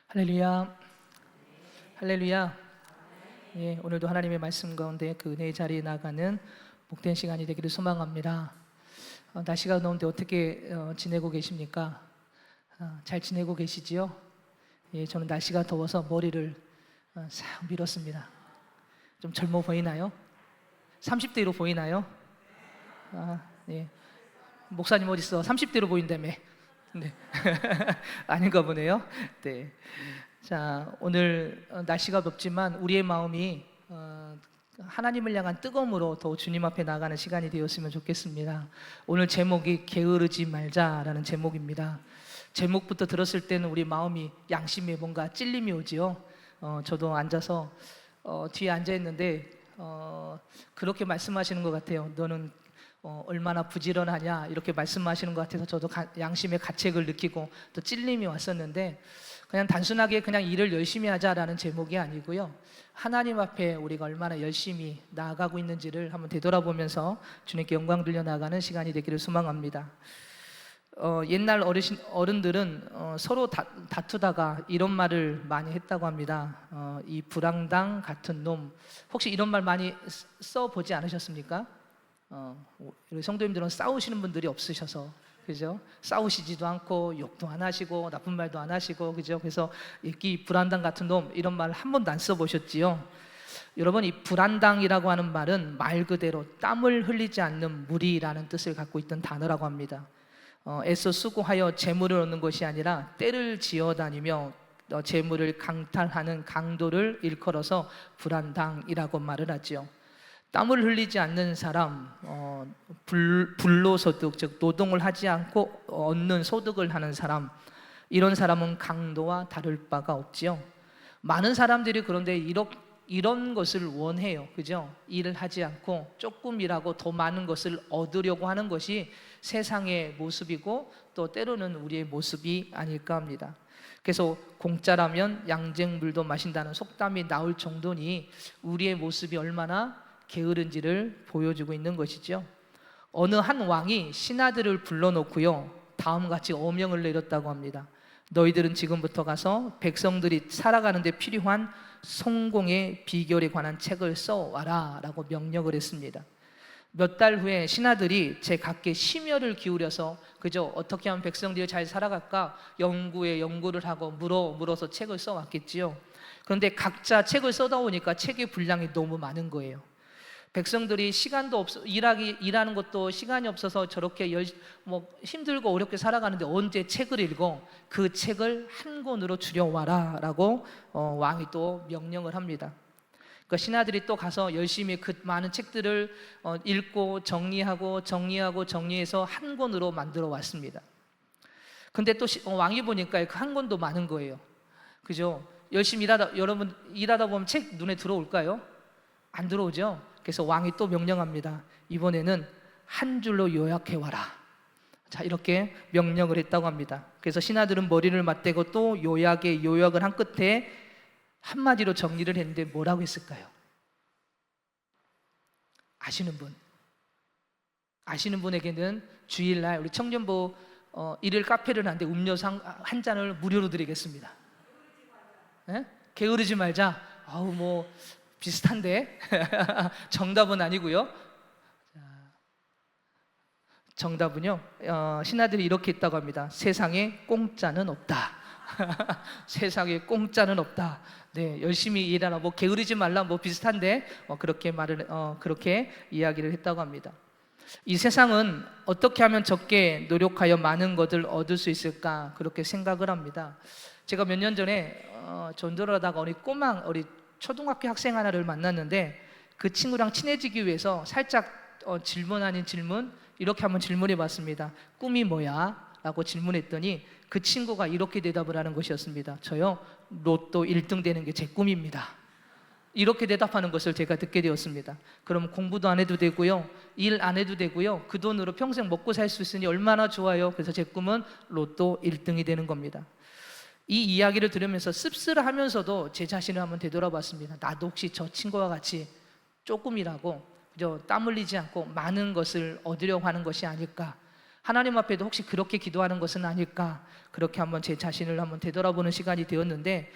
할렐루야, 할렐루야. 예, 오늘도 하나님의 말씀 가운데 그 은혜의 자리에 나가는 복된 시간이 되기를 소망합니다. 날씨가 더운데 어떻게 지내고 계십니까? 잘 지내고 계시지요? 예, 저는 날씨가 더워서 머리를 싹 밀었습니다. 좀 젊어 보이나요? 30대로 보이나요? 예. 목사님 어디 있어? 30대로 보인다며. 네. 아닌가 보네요. 네. 자, 오늘 날씨가 덥지만 우리의 마음이 하나님을 향한 뜨거움으로 더 주님 앞에 나가는 시간이 되었으면 좋겠습니다. 오늘 제목이 게으르지 말자라는 제목입니다. 제목부터 들었을 때는 우리 마음이 양심에 뭔가 찔림이 오지요. 저도 앉아서 뒤에 앉아 있는데 그렇게 말씀하시는 것 같아요. 너는 얼마나 부지런하냐 이렇게 말씀하시는 것 같아서 저도 양심의 가책을 느끼고 또 찔림이 왔었는데, 그냥 단순하게 그냥 일을 열심히 하자라는 제목이 아니고요, 하나님 앞에 우리가 얼마나 열심히 나아가고 있는지를 한번 되돌아보면서 주님께 영광 돌려 나가는 시간이 되기를 소망합니다. 옛날 어른들은 서로 다투다가 이런 말을 많이 했다고 합니다. 이 불황당 같은 놈. 혹시 이런 말 많이 써보지 않으셨습니까? 우리 성도님들은 싸우시는 분들이 없으셔서, 그죠? 싸우시지도 않고 욕도 안 하시고 나쁜 말도 안 하시고, 그죠? 그래서 이 불안당 같은 놈, 이런 말 한 번도 안 써보셨지요? 여러분, 이 불안당이라고 하는 말은 말 그대로 땀을 흘리지 않는 무리라는 뜻을 갖고 있던 단어라고 합니다. 애써 수고하여 재물을 얻는 것이 아니라 때를 지어다니며 재물을 강탈하는 강도를 일컬어서 불안당이라고 말을 하죠. 땀을 흘리지 않는 사람, 불로소득, 즉 노동을 하지 않고 얻는 소득을 하는 사람, 이런 사람은 강도와 다를 바가 없지요. 많은 사람들이 그런데 이런 것을 원해요, 그죠? 일을 하지 않고 조금 일하고 더 많은 것을 얻으려고 하는 것이 세상의 모습이고 또 때로는 우리의 모습이 아닐까 합니다. 그래서 공짜라면 양쟁물도 마신다는 속담이 나올 정도니 우리의 모습이 얼마나 게으른지를 보여주고 있는 것이죠. 어느 한 왕이 신하들을 불러놓고요, 다음같이 어명을 내렸다고 합니다. 너희들은 지금부터 가서 백성들이 살아가는 데 필요한 성공의 비결에 관한 책을 써와라 라고 명령을 했습니다. 몇 달 후에 신하들이 제각기 심혈을 기울여서, 그죠, 어떻게 하면 백성들이 잘 살아갈까 연구를 하고 물어서 책을 써왔겠지요. 그런데 각자 책을 써다 보니까 책의 분량이 너무 많은 거예요. 백성들이 시간도 없어, 일하는 것도 시간이 없어서 저렇게 힘들고 어렵게 살아가는데 언제 책을 읽어? 그 책을 한 권으로 줄여와라 라고 왕이 또 명령을 합니다. 그러니까 신하들이 또 가서 열심히 그 많은 책들을 읽고 정리해서 한 권으로 만들어 왔습니다. 근데 또 왕이 보니까 그 한 권도 많은 거예요. 그죠? 열심히 여러분 일하다 보면 책 눈에 들어올까요? 안 들어오죠? 그래서 왕이 또 명령합니다. 이번에는 한 줄로 요약해와라. 자, 이렇게 명령을 했다고 합니다. 그래서 신하들은 머리를 맞대고 또 요약을 한 끝에 한마디로 정리를 했는데 뭐라고 했을까요? 아시는 분? 아시는 분에게는 주일날 우리 청년부 일일 카페를 하는데 음료수 한 잔을 무료로 드리겠습니다. 네? 게으르지 말자. 비슷한데 정답은 아니고요. 정답은요, 신하들이 이렇게 했다고 합니다. 세상에 공짜는 없다. 세상에 공짜는 없다. 네, 열심히 일하라, 게으르지 말라, 비슷한데 그렇게 이야기를 했다고 합니다. 이 세상은 어떻게 하면 적게 노력하여 많은 것을 얻을 수 있을까, 그렇게 생각을 합니다. 제가 몇 년 전에 전도를 하다가 우리 초등학교 학생 하나를 만났는데, 그 친구랑 친해지기 위해서 살짝 질문 아닌 질문, 이렇게 한번 질문해 봤습니다. 꿈이 뭐야? 라고 질문했더니 그 친구가 이렇게 대답을 하는 것이었습니다. 저요, 로또 1등 되는 게 제 꿈입니다. 이렇게 대답하는 것을 제가 듣게 되었습니다. 그럼 공부도 안 해도 되고요, 일 안 해도 되고요, 그 돈으로 평생 먹고 살 수 있으니 얼마나 좋아요. 그래서 제 꿈은 로또 1등이 되는 겁니다. 이 이야기를 들으면서 씁쓸하면서도 제 자신을 한번 되돌아봤습니다. 나도 혹시 저 친구와 같이 조금이라고 땀 흘리지 않고 많은 것을 얻으려고 하는 것이 아닐까 하나님 앞에도 혹시 그렇게 기도하는 것은 아닐까? 그렇게 한번 제 자신을 한번 되돌아보는 시간이 되었는데,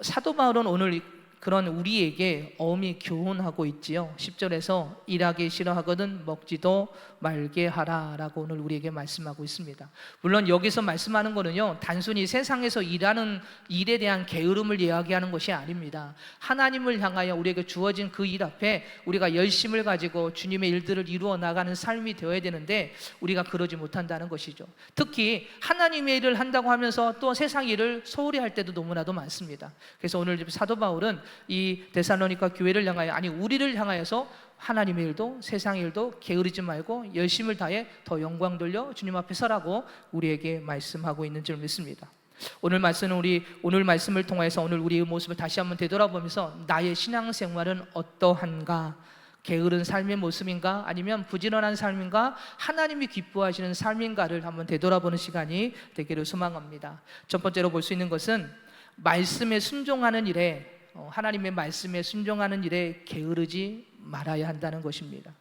사도 바울은 오늘 그런 우리에게 엄히 교훈하고 있지요. 10절에서 일하기 싫어하거든 먹지도 말게 하라 라고 오늘 우리에게 말씀하고 있습니다. 물론 여기서 말씀하는 거는요, 단순히 세상에서 일하는 일에 대한 게으름을 이야기하는 것이 아닙니다. 하나님을 향하여 우리에게 주어진 그 일 앞에 우리가 열심을 가지고 주님의 일들을 이루어 나가는 삶이 되어야 되는데, 우리가 그러지 못한다는 것이죠. 특히 하나님의 일을 한다고 하면서 또 세상 일을 소홀히 할 때도 너무나도 많습니다. 그래서 오늘 사도 바울은 이 데살로니가 교회를 향하여, 아니 우리를 향하여서 하나님의 일도 세상 일도 게으르지 말고 열심을 다해 더 영광 돌려 주님 앞에 서라고 우리에게 말씀하고 있는 줄 믿습니다. 오늘 말씀을 통해서 오늘 우리의 모습을 다시 한번 되돌아보면서 나의 신앙생활은 어떠한가? 게으른 삶의 모습인가? 아니면 부지런한 삶인가? 하나님이 기뻐하시는 삶인가를 한번 되돌아보는 시간이 되기를 소망합니다. 첫 번째로 볼 수 있는 것은 말씀에 순종하는 일에, 하나님의 말씀에 순종하는 일에 게으르지 말아야 한다는 것입니다.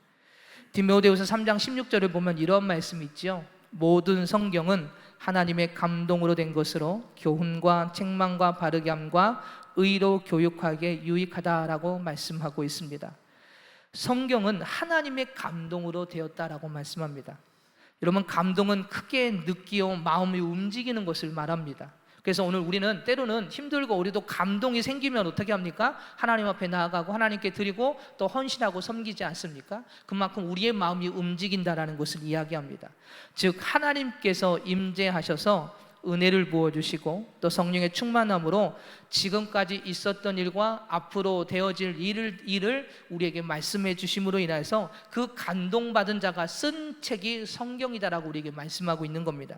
디모데후서 3장 16절을 보면 이런 말씀이 있죠. 모든 성경은 하나님의 감동으로 된 것으로 교훈과 책망과 바르게 함과 의로 교육하기에 유익하다라고 말씀하고 있습니다. 성경은 하나님의 감동으로 되었다라고 말씀합니다. 여러분, 감동은 크게 느끼어 마음이 움직이는 것을 말합니다. 그래서 오늘 우리는 때로는 힘들고 우리도 감동이 생기면 어떻게 합니까? 하나님 앞에 나아가고 하나님께 드리고 또 헌신하고 섬기지 않습니까? 그만큼 우리의 마음이 움직인다라는 것을 이야기합니다. 즉 하나님께서 임재하셔서 은혜를 부어주시고 또 성령의 충만함으로 지금까지 있었던 일과 앞으로 되어질 일을 우리에게 말씀해 주심으로 인해서 그 감동받은 자가 쓴 책이 성경이다라고 우리에게 말씀하고 있는 겁니다.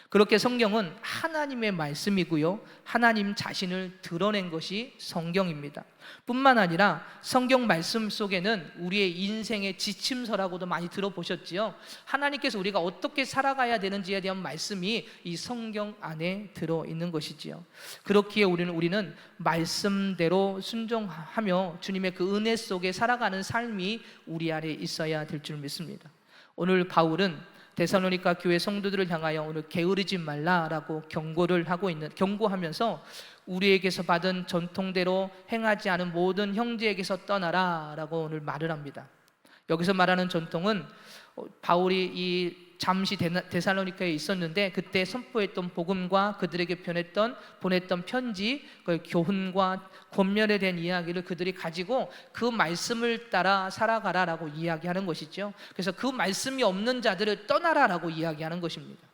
그렇게 성경은 하나님의 말씀이고요, 하나님 자신을 드러낸 것이 성경입니다. 뿐만 아니라 성경 말씀 속에는 우리의 인생의 지침서라고도 많이 들어보셨지요. 하나님께서 우리가 어떻게 살아가야 되는지에 대한 말씀이 이 성경 안에 들어있는 것이지요. 그렇기에 우리는 말씀대로 순종하며 주님의 그 은혜 속에 살아가는 삶이 우리 안에 있어야 될 줄 믿습니다. 오늘 바울은 데살로니가 교회 성도들을 향하여 오늘 게으르지 말라라고 경고하면서 우리에게서 받은 전통대로 행하지 않은 모든 형제에게서 떠나라라고 오늘 말을 합니다. 여기서 말하는 전통은 바울이 잠시 데살로니카에 있었는데 그때 선포했던 복음과 그들에게 보냈던 편지, 그 교훈과 권면에 대한 이야기를 그들이 가지고 그 말씀을 따라 살아가라라고 이야기하는 것이죠. 그래서 그 말씀이 없는 자들을 떠나라라고 이야기하는 것입니다.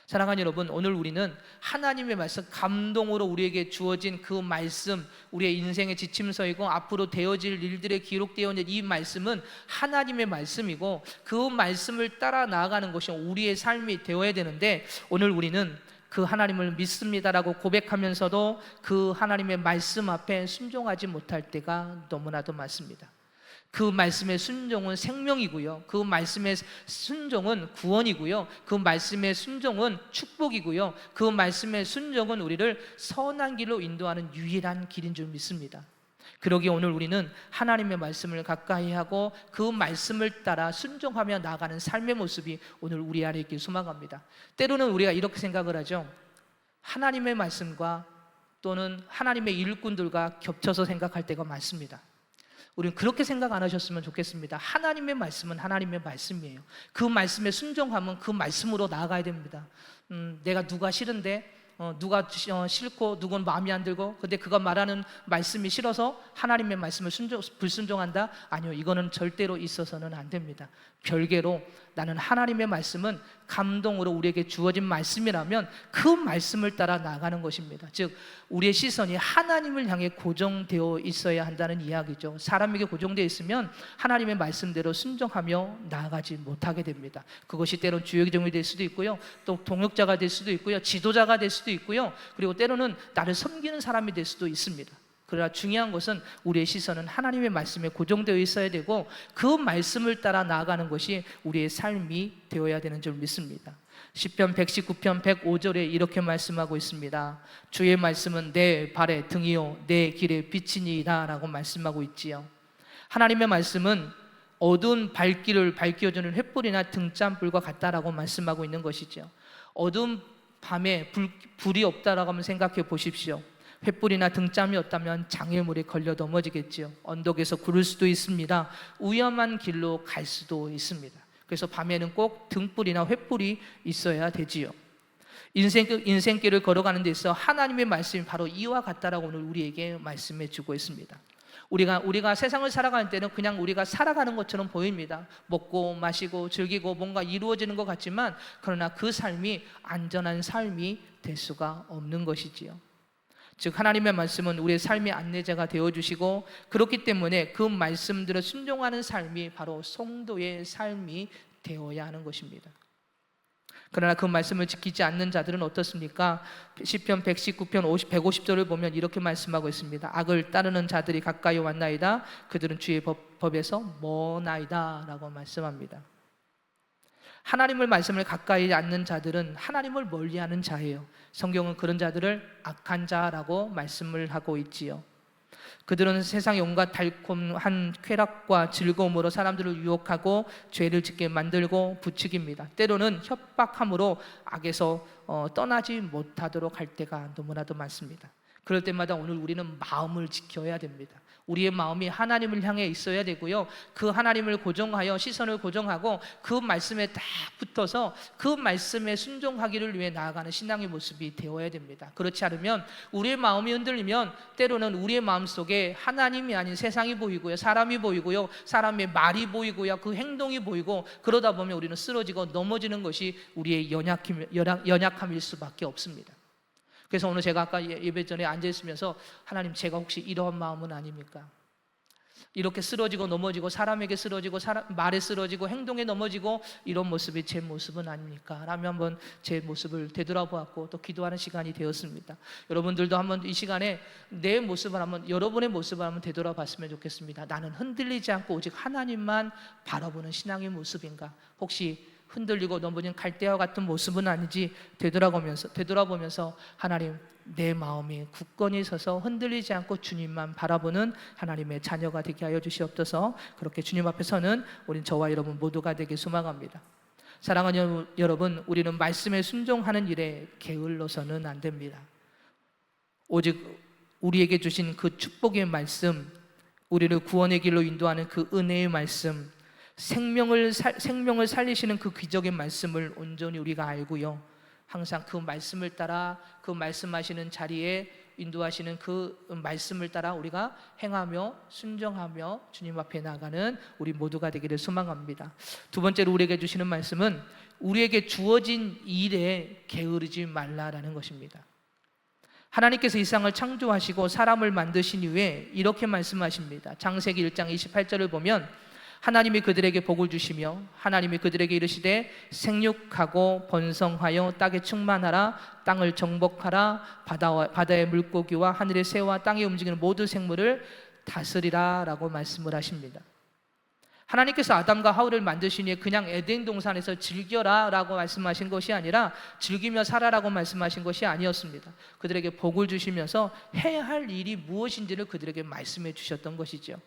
사랑하는 여러분, 오늘 우리는 하나님의 말씀, 감동으로 우리에게 주어진 그 말씀, 우리의 인생의 지침서이고 앞으로 되어질 일들에 기록되어 있는 이 말씀은 하나님의 말씀이고 그 말씀을 따라 나아가는 것이 우리의 삶이 되어야 되는데, 오늘 우리는 그 하나님을 믿습니다라고 고백하면서도 그 하나님의 말씀 앞에 순종하지 못할 때가 너무나도 많습니다. 그 말씀의 순종은 생명이고요, 그 말씀의 순종은 구원이고요, 그 말씀의 순종은 축복이고요, 그 말씀의 순종은 우리를 선한 길로 인도하는 유일한 길인 줄 믿습니다. 그러기에 오늘 우리는 하나님의 말씀을 가까이 하고 그 말씀을 따라 순종하며 나아가는 삶의 모습이 오늘 우리 안에 있길 소망합니다. 때로는 우리가 이렇게 생각을 하죠. 하나님의 말씀과 또는 하나님의 일꾼들과 겹쳐서 생각할 때가 많습니다. 우리는 그렇게 생각 안 하셨으면 좋겠습니다. 하나님의 말씀은 하나님의 말씀이에요. 그 말씀에 순종하면 그 말씀으로 나아가야 됩니다. 내가 누가 싫은데 누가 싫고 누군 마음에 안 들고 근데 그가 말하는 말씀이 싫어서 하나님의 말씀을 불순종한다? 아니요, 이거는 절대로 있어서는 안 됩니다. 별개로 나는 하나님의 말씀은 감동으로 우리에게 주어진 말씀이라면 그 말씀을 따라 나아가는 것입니다. 즉 우리의 시선이 하나님을 향해 고정되어 있어야 한다는 이야기죠. 사람에게 고정되어 있으면 하나님의 말씀대로 순종하며 나아가지 못하게 됩니다. 그것이 때론 주역종이 될 수도 있고요, 또 동역자가 될 수도 있고요, 지도자가 될 수도 있고요, 그리고 때로는 나를 섬기는 사람이 될 수도 있습니다. 그러나 중요한 것은 우리의 시선은 하나님의 말씀에 고정되어 있어야 되고 그 말씀을 따라 나아가는 것이 우리의 삶이 되어야 되는 줄 믿습니다. 시편 119편 105절에 이렇게 말씀하고 있습니다. 주의 말씀은 내 발의 등이요 내 길의 빛이니이다 라고 말씀하고 있지요. 하나님의 말씀은 어두운 발길을 밝혀주는 횃불이나 등잔불과 같다라고 말씀하고 있는 것이죠. 어두운 밤에 불이 없다라고 한번 생각해 보십시오. 횃불이나 등잔이 없다면 장애물에 걸려 넘어지겠지요. 언덕에서 구를 수도 있습니다. 위험한 길로 갈 수도 있습니다. 그래서 밤에는 꼭 등불이나 횃불이 있어야 되지요. 인생길을 걸어가는 데 있어 하나님의 말씀이 바로 이와 같다라고 오늘 우리에게 말씀해 주고 있습니다. 우리가 세상을 살아가는 때는 그냥 우리가 살아가는 것처럼 보입니다. 먹고 마시고 즐기고 뭔가 이루어지는 것 같지만, 그러나 그 삶이 안전한 삶이 될 수가 없는 것이지요. 즉 하나님의 말씀은 우리의 삶의 안내자가 되어주시고, 그렇기 때문에 그 말씀들을 순종하는 삶이 바로 성도의 삶이 되어야 하는 것입니다. 그러나 그 말씀을 지키지 않는 자들은 어떻습니까? 시편 119편 150절을 보면 이렇게 말씀하고 있습니다. 악을 따르는 자들이 가까이 왔나이다. 그들은 주의 법에서 머나이다 라고 말씀합니다. 하나님의 말씀을 가까이 않는 자들은 하나님을 멀리하는 자예요. 성경은 그런 자들을 악한 자라고 말씀을 하고 있지요. 그들은 세상의 온갖 달콤한 쾌락과 즐거움으로 사람들을 유혹하고 죄를 짓게 만들고 부추깁니다. 때로는 협박함으로 악에서 떠나지 못하도록 할 때가 너무나도 많습니다. 그럴 때마다 오늘 우리는 마음을 지켜야 됩니다. 우리의 마음이 하나님을 향해 있어야 되고요, 그 하나님을 고정하여 시선을 고정하고 그 말씀에 딱 붙어서 그 말씀에 순종하기를 위해 나아가는 신앙의 모습이 되어야 됩니다. 그렇지 않으면 우리의 마음이 흔들리면 때로는 우리의 마음속에 하나님이 아닌 세상이 보이고요, 사람이 보이고요, 사람의 말이 보이고요, 그 행동이 보이고, 그러다 보면 우리는 쓰러지고 넘어지는 것이 우리의 연약함일 수밖에 없습니다. 그래서 오늘 제가 아까 예배 전에 앉아 있으면서, 하나님, 제가 혹시 이러한 마음은 아닙니까? 이렇게 쓰러지고 넘어지고, 사람에게 쓰러지고, 말에 쓰러지고, 행동에 넘어지고, 이런 모습이 제 모습은 아닙니까? 라며 한번 제 모습을 되돌아보았고 또 기도하는 시간이 되었습니다. 여러분들도 한번 이 시간에 내 모습을 한번, 여러분의 모습을 한번 되돌아봤으면 좋겠습니다. 나는 흔들리지 않고 오직 하나님만 바라보는 신앙의 모습인가? 혹시 흔들리고 넘어진 갈대와 같은 모습은 아닌지 되돌아보면서 하나님, 내 마음이 굳건히 서서 흔들리지 않고 주님만 바라보는 하나님의 자녀가 되게 하여 주시옵소서. 그렇게 주님 앞에 서는 우린 저와 여러분 모두가 되길 소망합니다. 사랑하는 여러분, 우리는 말씀에 순종하는 일에 게을러서는 안 됩니다. 오직 우리에게 주신 그 축복의 말씀, 우리를 구원의 길로 인도하는 그 은혜의 말씀, 생명을 살리시는 그 기적의 말씀을 온전히 우리가 알고요, 항상 그 말씀을 따라, 그 말씀하시는 자리에 인도하시는 그 말씀을 따라 우리가 행하며 순종하며 주님 앞에 나가는 우리 모두가 되기를 소망합니다. 두 번째로 우리에게 주시는 말씀은 우리에게 주어진 일에 게으르지 말라라는 것입니다. 하나님께서 이 세상을 창조하시고 사람을 만드신 이후에 이렇게 말씀하십니다. 창세기 1장 28절을 보면, 하나님이 그들에게 복을 주시며 하나님이 그들에게 이르시되 생육하고 번성하여 땅에 충만하라, 땅을 정복하라, 바다의 물고기와 하늘의 새와 땅에 움직이는 모든 생물을 다스리라 라고 말씀을 하십니다. 하나님께서 아담과 하울을 만드신 후에 그냥 에덴 동산에서 즐겨라 라고 말씀하신 것이 아니라 즐기며 살아라고 말씀하신 것이 아니었습니다. 그들에게 복을 주시면서 해야 할 일이 무엇인지를 그들에게 말씀해 주셨던 것이죠.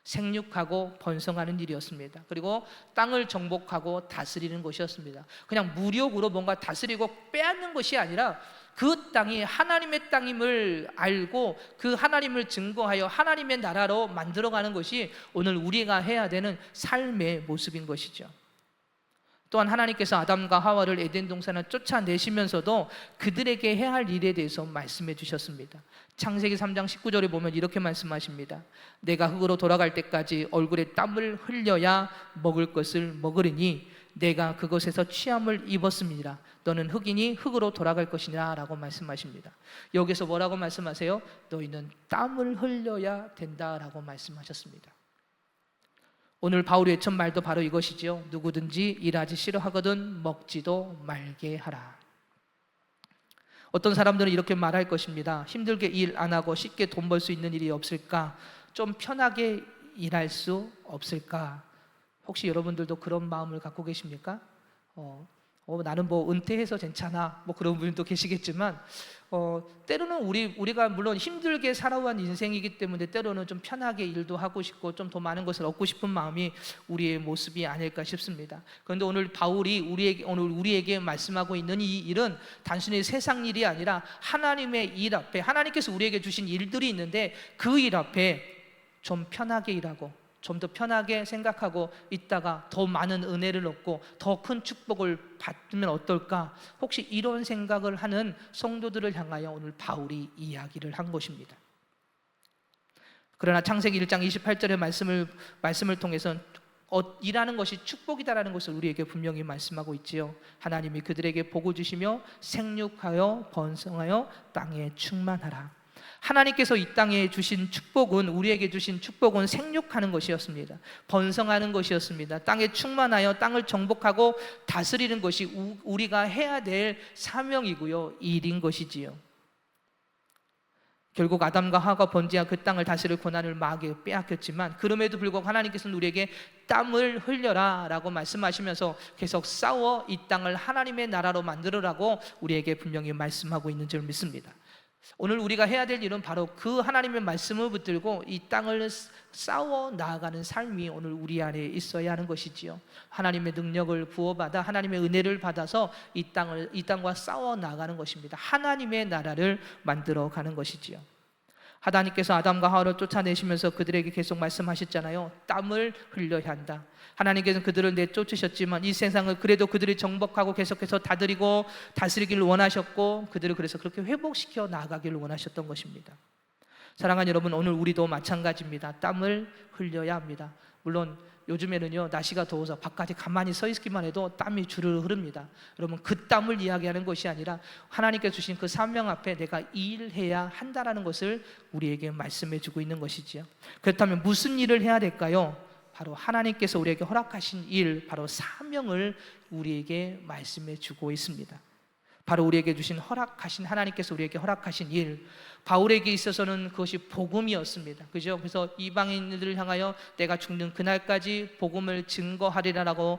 생육하고 번성하는 일이었습니다. 그리고 땅을 정복하고 다스리는 것이었습니다. 그냥 무력으로 뭔가 다스리고 빼앗는 것이 아니라 그 땅이 하나님의 땅임을 알고 그 하나님을 증거하여 하나님의 나라로 만들어가는 것이 오늘 우리가 해야 되는 삶의 모습인 것이죠. 또한 하나님께서 아담과 하와를 에덴 동산을 쫓아내시면서도 그들에게 해야 할 일에 대해서 말씀해 주셨습니다. 창세기 3장 19절에 보면 이렇게 말씀하십니다. 내가 흙으로 돌아갈 때까지 얼굴에 땀을 흘려야 먹을 것을 먹으리니 내가 그것에서 취함을 입었습니다. 너는 흙이니 흙으로 돌아갈 것이냐 라고 말씀하십니다. 여기서 뭐라고 말씀하세요? 너희는 땀을 흘려야 된다라고 말씀하셨습니다. 오늘 바울이 외친 말도 바로 이것이죠. 누구든지 일하지 싫어하거든 먹지도 말게 하라. 어떤 사람들은 이렇게 말할 것입니다. 힘들게 일 안 하고 쉽게 돈 벌 수 있는 일이 없을까? 좀 편하게 일할 수 없을까? 혹시 여러분들도 그런 마음을 갖고 계십니까? 나는 뭐 은퇴해서 괜찮아, 뭐 그런 분도 계시겠지만 때로는 우리가 물론 힘들게 살아온 인생이기 때문에 때로는 좀 편하게 일도 하고 싶고 좀 더 많은 것을 얻고 싶은 마음이 우리의 모습이 아닐까 싶습니다. 그런데 오늘 바울이 우리에게 말씀하고 있는 이 일은 단순히 세상 일이 아니라 하나님의 일 앞에, 하나님께서 우리에게 주신 일들이 있는데 그 일 앞에 좀 편하게 일하고 좀 더 편하게 생각하고 있다가 더 많은 은혜를 얻고 더 큰 축복을 받으면 어떨까? 혹시 이런 생각을 하는 성도들을 향하여 오늘 바울이 이야기를 한 것입니다. 그러나 창세기 1장 28절의 말씀을 통해서 일하는 것이 축복이다라는 것을 우리에게 분명히 말씀하고 있지요. 하나님이 그들에게 복을 주시며 생육하여 번성하여 땅에 충만하라. 하나님께서 이 땅에 주신 축복은, 우리에게 주신 축복은 생육하는 것이었습니다. 번성하는 것이었습니다. 땅에 충만하여 땅을 정복하고 다스리는 것이 우리가 해야 될 사명이고요, 일인 것이지요. 결국 아담과 하와가 번지한 그 땅을 다스릴 권한을 마귀에 빼앗겼지만 그럼에도 불구하고 하나님께서는 우리에게 땀을 흘려라 라고 말씀하시면서 계속 싸워 이 땅을 하나님의 나라로 만들으라고 우리에게 분명히 말씀하고 있는 줄 믿습니다. 오늘 우리가 해야 될 일은 바로 그 하나님의 말씀을 붙들고 이 땅을 싸워 나아가는 삶이 오늘 우리 안에 있어야 하는 것이지요. 하나님의 능력을 부어받아 하나님의 은혜를 받아서 이 땅과 싸워 나가는 것입니다. 하나님의 나라를 만들어 가는 것이지요. 하나님께서 아담과 하와를 쫓아내시면서 그들에게 계속 말씀하셨잖아요. 땀을 흘려야 한다. 하나님께서는 그들을 내쫓으셨지만 이 세상을 그래도 그들이 정복하고 계속해서 다스리고 다스리기를 원하셨고 그들을 그래서 그렇게 회복시켜 나아가기를 원하셨던 것입니다. 사랑하는 여러분, 오늘 우리도 마찬가지입니다. 땀을 흘려야 합니다. 물론 요즘에는요, 날씨가 더워서 바깥에 가만히 서 있기만 해도 땀이 주르르 흐릅니다. 여러분, 그 땀을 이야기하는 것이 아니라 하나님께 주신 그 사명 앞에 내가 일해야 한다라는 것을 우리에게 말씀해 주고 있는 것이지요. 그렇다면 무슨 일을 해야 될까요? 바로 하나님께서 우리에게 허락하신 일, 바로 사명을 우리에게 말씀해 주고 있습니다. 바로 우리에게 주신 하나님께서 우리에게 허락하신 일, 바울에게 있어서는 그것이 복음이었습니다. 그죠? 그래서 이방인들을 향하여 내가 죽는 그날까지 복음을 증거하리라라고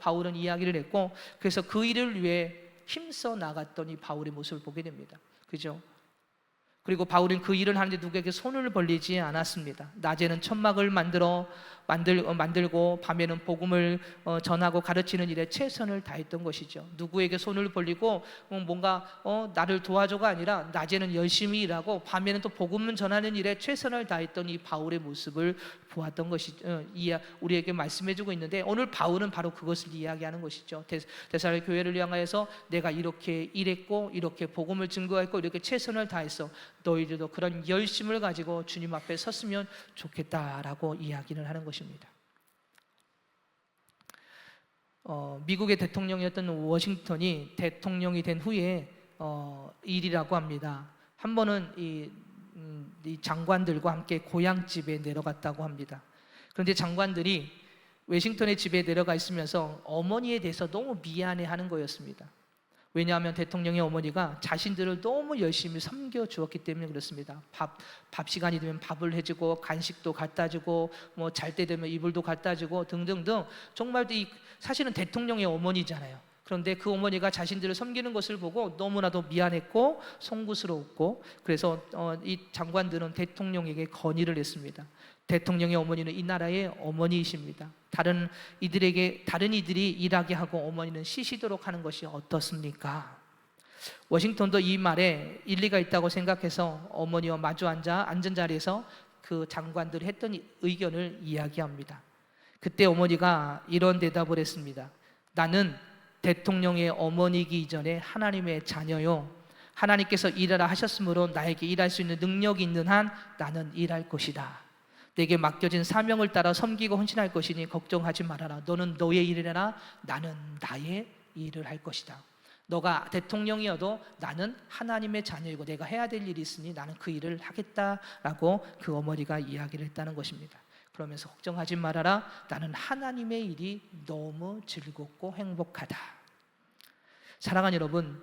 바울은 이야기를 했고, 그래서 그 일을 위해 힘써 나갔던 이 바울의 모습을 보게 됩니다. 그죠? 그리고 바울은 그 일을 하는데 누구에게 손을 벌리지 않았습니다. 낮에는 천막을 만들고 밤에는 복음을 전하고 가르치는 일에 최선을 다했던 것이죠. 누구에게 손을 벌리고 뭔가 나를 도와줘가 아니라 낮에는 열심히 일하고 밤에는 또 복음을 전하는 일에 최선을 다했던 이 바울의 모습을 보았던 것이 우리에게 말씀해주고 있는데, 오늘 바울은 바로 그것을 이야기하는 것이죠. 데살로니가 교회를 향하여서 내가 이렇게 일했고 이렇게 복음을 증거했고 이렇게 최선을 다했어. 너희들도 그런 열심을 가지고 주님 앞에 섰으면 좋겠다라고 이야기를 하는 것입니다. 미국의 대통령이었던 워싱턴이 대통령이 된 후에 일이라고 합니다. 한 번은 이 장관들과 함께 고향집에 내려갔다고 합니다. 그런데 장관들이 워싱턴의 집에 내려가 있으면서 어머니에 대해서 너무 미안해하는 거였습니다. 왜냐하면 대통령의 어머니가 자신들을 너무 열심히 섬겨 주었기 때문에 그렇습니다. 밥 시간이 되면 밥을 해주고 간식도 갖다 주고 뭐 잘 때 되면 이불도 갖다 주고 등등등, 정말 사실은 대통령의 어머니잖아요. 그런데 그 어머니가 자신들을 섬기는 것을 보고 너무나도 미안했고 송구스러웠고, 그래서 이 장관들은 대통령에게 건의를 했습니다. 대통령의 어머니는 이 나라의 어머니이십니다. 다른 이들이 일하게 하고 어머니는 쉬시도록 하는 것이 어떻습니까? 워싱턴도 이 말에 일리가 있다고 생각해서 어머니와 마주 앉은 자리에서 그 장관들이 했던 의견을 이야기합니다. 그때 어머니가 이런 대답을 했습니다. 나는 대통령의 어머니이기 이전에 하나님의 자녀요. 하나님께서 일하라 하셨으므로 나에게 일할 수 있는 능력이 있는 한 나는 일할 것이다. 내게 맡겨진 사명을 따라 섬기고 헌신할 것이니 걱정하지 말아라. 너는 너의 일을 해라. 나는 나의 일을 할 것이다. 너가 대통령이어도 나는 하나님의 자녀이고 내가 해야 될 일이 있으니 나는 그 일을 하겠다라고 그 어머니가 이야기를 했다는 것입니다. 그러면서 걱정하지 말아라. 나는 하나님의 일이 너무 즐겁고 행복하다. 사랑하는 여러분,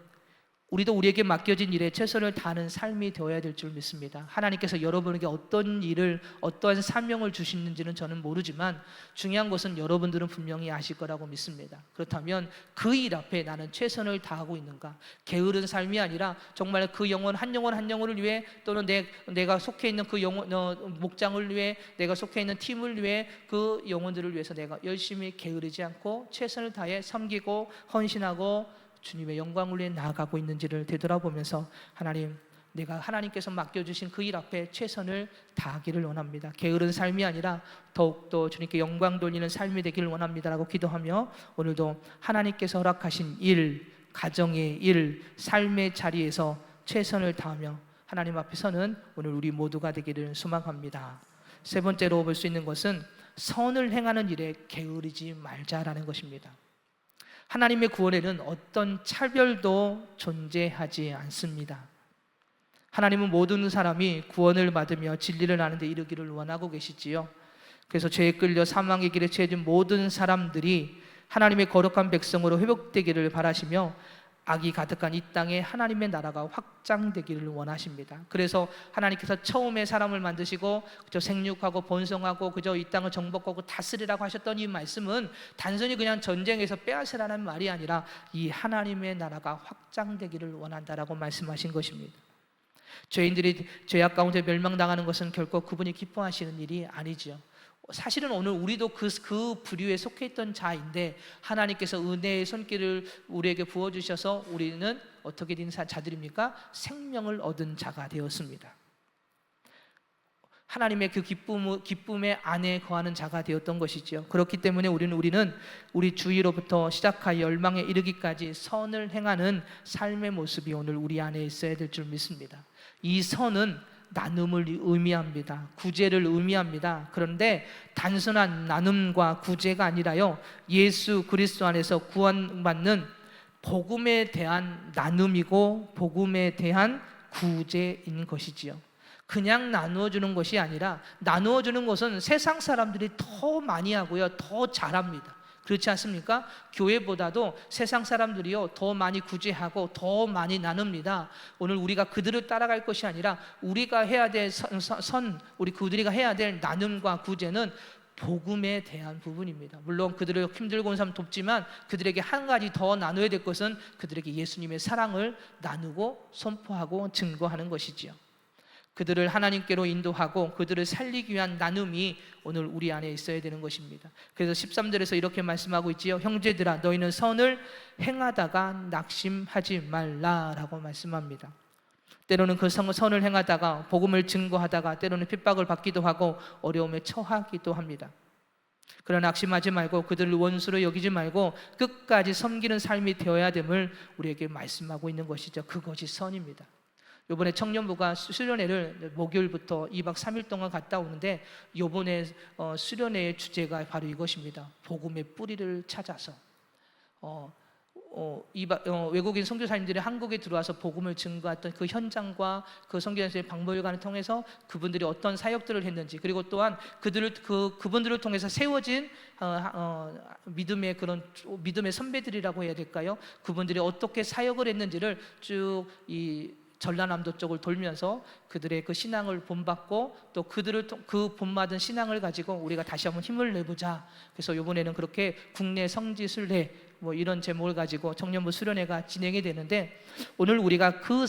우리도 우리에게 맡겨진 일에 최선을 다하는 삶이 되어야 될 줄 믿습니다. 하나님께서 여러분에게 어떤 일을, 어떠한 사명을 주시는지는 저는 모르지만 중요한 것은 여러분들은 분명히 아실 거라고 믿습니다. 그렇다면 그 일 앞에 나는 최선을 다하고 있는가? 게으른 삶이 아니라 정말 그 영혼 한 영혼을 위해, 또는 내가 속해 있는 그 목장을 위해, 내가 속해 있는 팀을 위해, 그 영혼들을 위해서 내가 열심히 게으르지 않고 최선을 다해 섬기고 헌신하고 주님의 영광을 위해 나아가고 있는지를 되돌아보면서 하나님, 내가 하나님께서 맡겨주신 그 일 앞에 최선을 다하기를 원합니다. 게으른 삶이 아니라 더욱더 주님께 영광 돌리는 삶이 되기를 원합니다라고 기도하며, 오늘도 하나님께서 허락하신 일, 가정의 일, 삶의 자리에서 최선을 다하며 하나님 앞에 서는 오늘 우리 모두가 되기를 소망합니다. 세 번째로 볼 수 있는 것은 선을 행하는 일에 게으르지 말자라는 것입니다. 하나님의 구원에는 어떤 차별도 존재하지 않습니다. 하나님은 모든 사람이 구원을 받으며 진리를 아는 데 이르기를 원하고 계시지요. 그래서 죄에 끌려 사망의 길에 처해진 모든 사람들이 하나님의 거룩한 백성으로 회복되기를 바라시며 악이 가득한 이 땅에 하나님의 나라가 확장되기를 원하십니다. 그래서 하나님께서 처음에 사람을 만드시고 그저 생육하고 번성하고 그저 이 땅을 정복하고 다스리라고 하셨던 이 말씀은 단순히 그냥 전쟁에서 빼앗으라는 말이 아니라 이 하나님의 나라가 확장되기를 원한다라고 말씀하신 것입니다. 죄인들이 죄악 가운데 멸망당하는 것은 결코 그분이 기뻐하시는 일이 아니지요. 사실은 오늘 우리도 그 부류에 속해 있던 자인데 하나님께서 은혜의 손길을 우리에게 부어주셔서 우리는 어떻게 된 자들입니까? 생명을 얻은 자가 되었습니다. 하나님의 그 기쁨의 안에 거하는 자가 되었던 것이죠. 그렇기 때문에 우리는 우리 주위로부터 시작하여 열망에 이르기까지 선을 행하는 삶의 모습이 오늘 우리 안에 있어야 될 줄 믿습니다. 이 선은 나눔을 의미합니다. 구제를 의미합니다. 그런데 단순한 나눔과 구제가 아니라요, 예수 그리스도 안에서 구원받는 복음에 대한 나눔이고 복음에 대한 구제인 것이지요. 그냥 나누어주는 것이 아니라, 나누어주는 것은 세상 사람들이 더 많이 하고요, 더 잘합니다. 그렇지 않습니까? 교회보다도 세상 사람들이요 더 많이 구제하고 더 많이 나눕니다. 오늘 우리가 그들을 따라갈 것이 아니라 우리가 해야 될 우리 그들이가 해야 될 나눔과 구제는 복음에 대한 부분입니다. 물론 그들을 힘들고 온 사람 돕지만 그들에게 한 가지 더 나눠야 될 것은 그들에게 예수님의 사랑을 나누고 선포하고 증거하는 것이지요. 그들을 하나님께로 인도하고 그들을 살리기 위한 나눔이 오늘 우리 안에 있어야 되는 것입니다. 그래서 13절에서 이렇게 말씀하고 있지요. 형제들아, 너희는 선을 행하다가 낙심하지 말라라고 말씀합니다. 때로는 그 선을 행하다가 복음을 증거하다가 때로는 핍박을 받기도 하고 어려움에 처하기도 합니다. 그러나 낙심하지 말고 그들을 원수로 여기지 말고 끝까지 섬기는 삶이 되어야 됨을 우리에게 말씀하고 있는 것이죠. 그것이 선입니다. 이번에 청년부가 수련회를 목요일부터 2박 3일 동안 갔다 오는데, 이번에 수련회의 주제가 바로 이것입니다. 복음의 뿌리를 찾아서 외국인 선교사님들이 한국에 들어와서 복음을 증거했던 그 현장과 그 선교사님의 박물관을 통해서 그분들이 어떤 사역들을 했는지, 그리고 또한 그분들을 통해서 세워진 믿음의 선배들이라고 해야 될까요? 그분들이 어떻게 사역을 했는지를 쭉 이 전라남도 쪽을 돌면서 그들의 그 신앙을 본받고 또 그 본받은 신앙을 가지고 우리가 다시 한번 힘을 내보자. 그래서 이번에는 그렇게 국내 성지순례 이런 제목을 가지고 청년부 수련회가 진행이 되는데, 오늘 우리가 그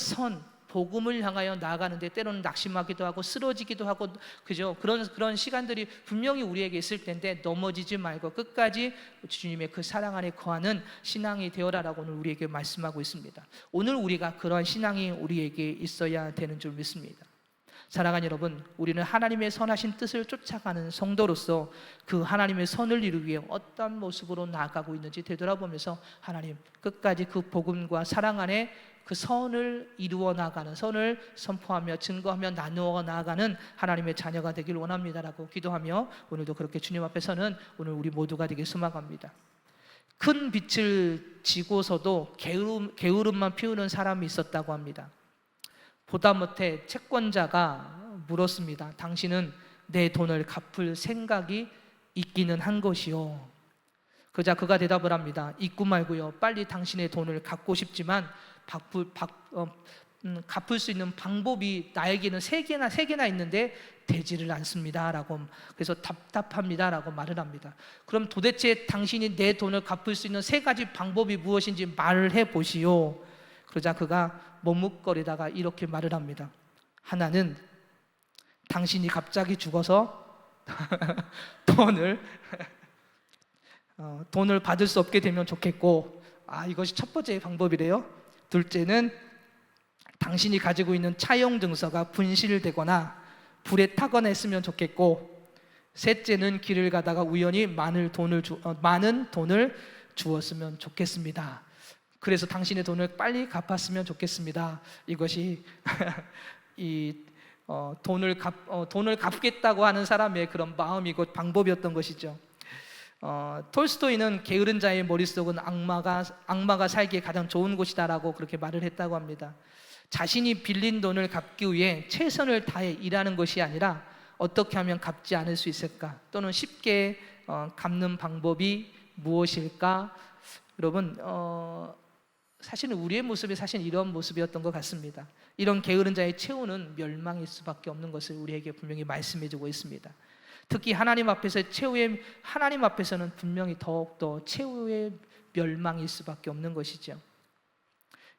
복음을 향하여 나아가는데 때로는 낙심하기도 하고 쓰러지기도 하고 그죠? 그런 시간들이 분명히 우리에게 있을 텐데 넘어지지 말고 끝까지 주님의 그 사랑 안에 거하는 신앙이 되어라라고 오늘 우리에게 말씀하고 있습니다. 오늘 우리가 그러한 신앙이 우리에게 있어야 되는 줄 믿습니다. 사랑하는 여러분, 우리는 하나님의 선하신 뜻을 쫓아가는 성도로서 그 하나님의 선을 이루기 위해 어떤 모습으로 나아가고 있는지 되돌아보면서 하나님, 끝까지 그 복음과 사랑 안에 그 선을 이루어 나가는, 선을 선포하며 증거하며 나누어 나가는 하나님의 자녀가 되길 원합니다라고 기도하며 오늘도 그렇게 주님 앞에서는 오늘 우리 모두가 되길 소망합니다. 큰 빛을 지고서도 게으름만 피우는 사람이 있었다고 합니다. 보다 못해 채권자가 물었습니다. 당신은 내 돈을 갚을 생각이 있기는 한 것이요. 그자 그가 대답을 합니다. 잊고 말고요, 빨리 당신의 돈을 갚고 싶지만 갚을 수 있는 방법이 나에게는 세 개나 있는데 되지를 않습니다 라고, 그래서 답답합니다 라고 말을 합니다. 그럼 도대체 당신이 내 돈을 갚을 수 있는 세 가지 방법이 무엇인지 말을 해보시오. 그러자 그가 머뭇거리다가 이렇게 말을 합니다. 하나는 당신이 갑자기 죽어서 돈을 받을 수 없게 되면 좋겠고, 이것이 첫 번째 방법이래요. 둘째는 당신이 가지고 있는 차용 증서가 분실되거나 불에 타거나 했으면 좋겠고, 셋째는 길을 가다가 우연히 많은 돈을 주었으면 좋겠습니다. 그래서 당신의 돈을 빨리 갚았으면 좋겠습니다. 이것이 돈을 갚겠다고 하는 사람의 그런 마음이고 방법이었던 것이죠. 톨스토이는 게으른 자의 머릿속은 악마가 살기에 가장 좋은 곳이다라고 그렇게 말을 했다고 합니다. 자신이 빌린 돈을 갚기 위해 최선을 다해 일하는 것이 아니라 어떻게 하면 갚지 않을 수 있을까, 또는 쉽게 갚는 방법이 무엇일까. 여러분, 사실은 우리의 모습이 사실 이런 모습이었던 것 같습니다. 이런 게으른 자의 최후는 멸망일 수밖에 없는 것을 우리에게 분명히 말씀해주고 있습니다. 특히 하나님 앞에서는 분명히 더욱더 최후의 멸망일 수밖에 없는 것이죠.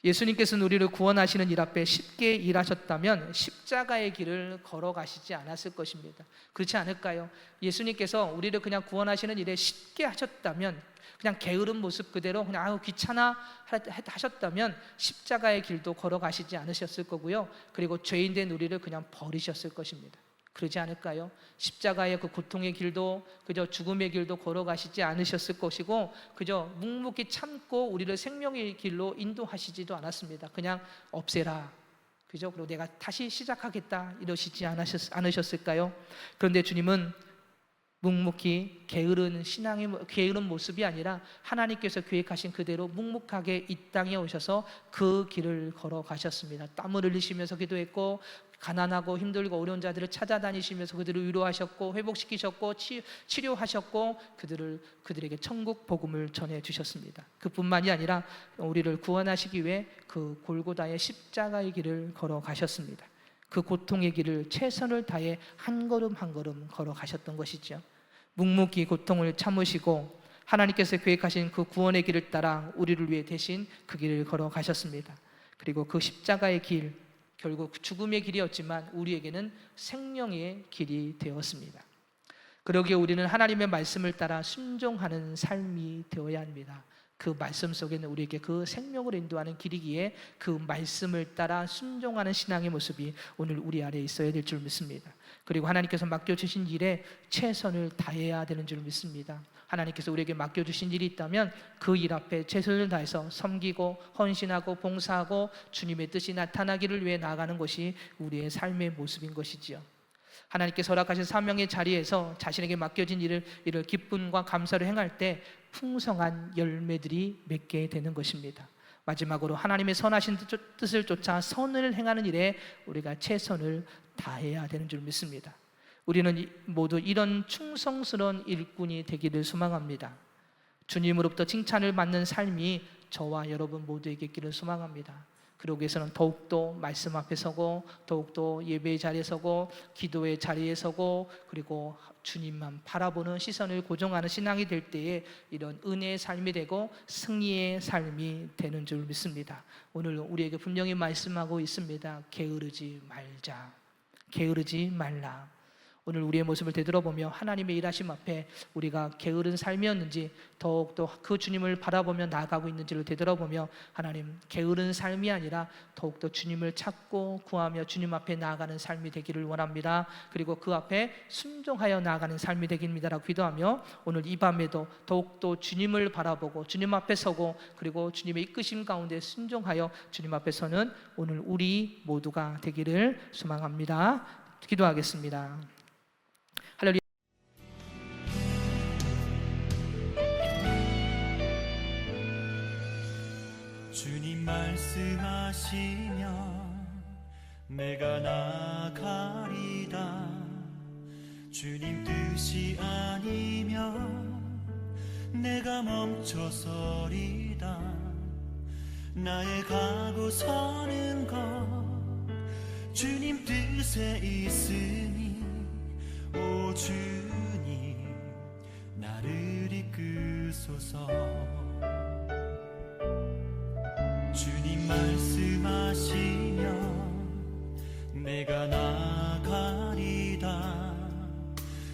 예수님께서는 우리를 구원하시는 일 앞에 쉽게 일하셨다면 십자가의 길을 걸어가시지 않았을 것입니다. 그렇지 않을까요? 예수님께서 우리를 그냥 구원하시는 일에 쉽게 하셨다면, 그냥 게으른 모습 그대로 그냥 귀찮아 하셨다면 십자가의 길도 걸어가시지 않으셨을 거고요. 그리고 죄인된 우리를 그냥 버리셨을 것입니다. 그러지 않을까요? 십자가의 그 고통의 길도, 그저 죽음의 길도 걸어가시지 않으셨을 것이고, 그저 묵묵히 참고 우리를 생명의 길로 인도하시지도 않았습니다. 그냥 없애라, 그죠? 그리고 내가 다시 시작하겠다 이러시지 않으셨을까요? 그런데 주님은 묵묵히 게으른 모습이 아니라 하나님께서 계획하신 그대로 묵묵하게 이 땅에 오셔서 그 길을 걸어가셨습니다. 땀을 흘리시면서 기도했고, 가난하고 힘들고 어려운 자들을 찾아다니시면서 그들을 위로하셨고, 회복시키셨고, 치료하셨고, 그들에게 천국 복음을 전해주셨습니다. 그뿐만이 아니라 우리를 구원하시기 위해 그 골고다의 십자가의 길을 걸어가셨습니다. 그 고통의 길을 최선을 다해 한 걸음 한 걸음 걸어가셨던 것이죠. 묵묵히 고통을 참으시고 하나님께서 계획하신 그 구원의 길을 따라 우리를 위해 대신 그 길을 걸어가셨습니다. 그리고 그 십자가의 길, 결국 죽음의 길이었지만 우리에게는 생명의 길이 되었습니다. 그러기에 우리는 하나님의 말씀을 따라 순종하는 삶이 되어야 합니다. 그 말씀 속에는 우리에게 그 생명을 인도하는 길이기에 그 말씀을 따라 순종하는 신앙의 모습이 오늘 우리 안에 있어야 될 줄 믿습니다. 그리고 하나님께서 맡겨주신 일에 최선을 다해야 되는 줄 믿습니다. 하나님께서 우리에게 맡겨주신 일이 있다면 그 일 앞에 최선을 다해서 섬기고 헌신하고 봉사하고 주님의 뜻이 나타나기를 위해 나아가는 것이 우리의 삶의 모습인 것이지요. 하나님께서 허락하신 사명의 자리에서 자신에게 맡겨진 일을 기쁨과 감사로 행할 때 풍성한 열매들이 맺게 되는 것입니다. 마지막으로 하나님의 선하신 뜻을 쫓아 선을 행하는 일에 우리가 최선을 다해야 되는 줄 믿습니다. 우리는 모두 이런 충성스러운 일꾼이 되기를 소망합니다. 주님으로부터 칭찬을 받는 삶이 저와 여러분 모두에게 있기를 소망합니다. 그러기 위해서는 더욱더 말씀 앞에 서고, 더욱더 예배의 자리에 서고, 기도의 자리에 서고, 그리고 주님만 바라보는 시선을 고정하는 신앙이 될 때에 이런 은혜의 삶이 되고 승리의 삶이 되는 줄 믿습니다. 오늘 우리에게 분명히 말씀하고 있습니다. 게으르지 말자, 게으르지 말라. 오늘 우리의 모습을 되돌아보며 하나님의 일하심 앞에 우리가 게으른 삶이었는지, 더욱더 그 주님을 바라보며 나아가고 있는지를 되돌아보며 하나님, 게으른 삶이 아니라 더욱더 주님을 찾고 구하며 주님 앞에 나아가는 삶이 되기를 원합니다. 그리고 그 앞에 순종하여 나아가는 삶이 되기입니다라고 기도하며 오늘 이 밤에도 더욱더 주님을 바라보고 주님 앞에 서고, 그리고 주님의 이끄심 가운데 순종하여 주님 앞에 서는 오늘 우리 모두가 되기를 소망합니다. 기도하겠습니다. 할렐루야. 주님 말씀하시면 내가 나가리다. 주님 뜻이 아니면 내가 멈춰서리다. 나의 가고 서는 것 주님 뜻에 있으니 오 주님 나를 이끄소서. 주님 말씀하시면 내가 나가리다.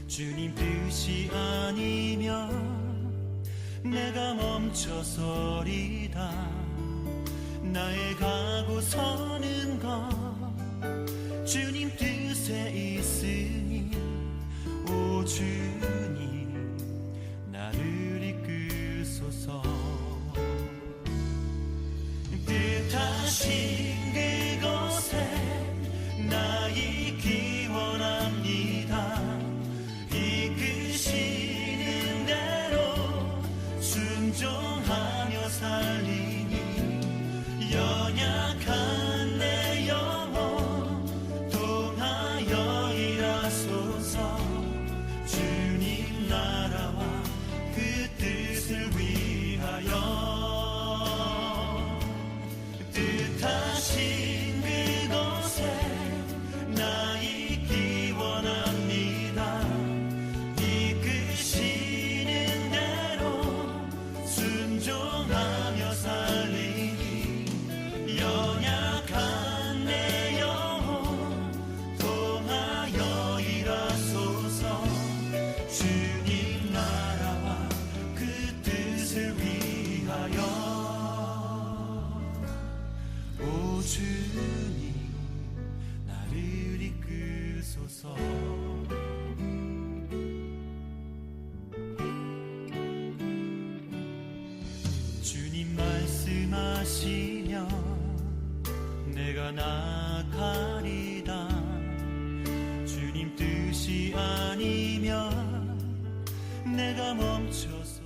주님 뜻이 아니면 내가 멈춰서리다. 나의 가고 서는 것 주님 뜻에 있으니 오 주님 나를 이끄소서. 뜻하신 그곳에 나 있기 원합니다. 이끄시는 대로 순종하며 살리니 연약한 내 영혼 통하여 일하소서. 주님 나라와 그 뜻을 위하여 뜻하신 그곳에 나 있기 원합니다. 이끄시는 대로 순종하며 살리니 연약한 내 영혼 통하여 일하소서. 주님 나라와 그 뜻을 위하여 오 주님 나를 이끄소서. 주님 말씀하시면 내가 나가리다. 주님 뜻이 아니면 내가 멈춰서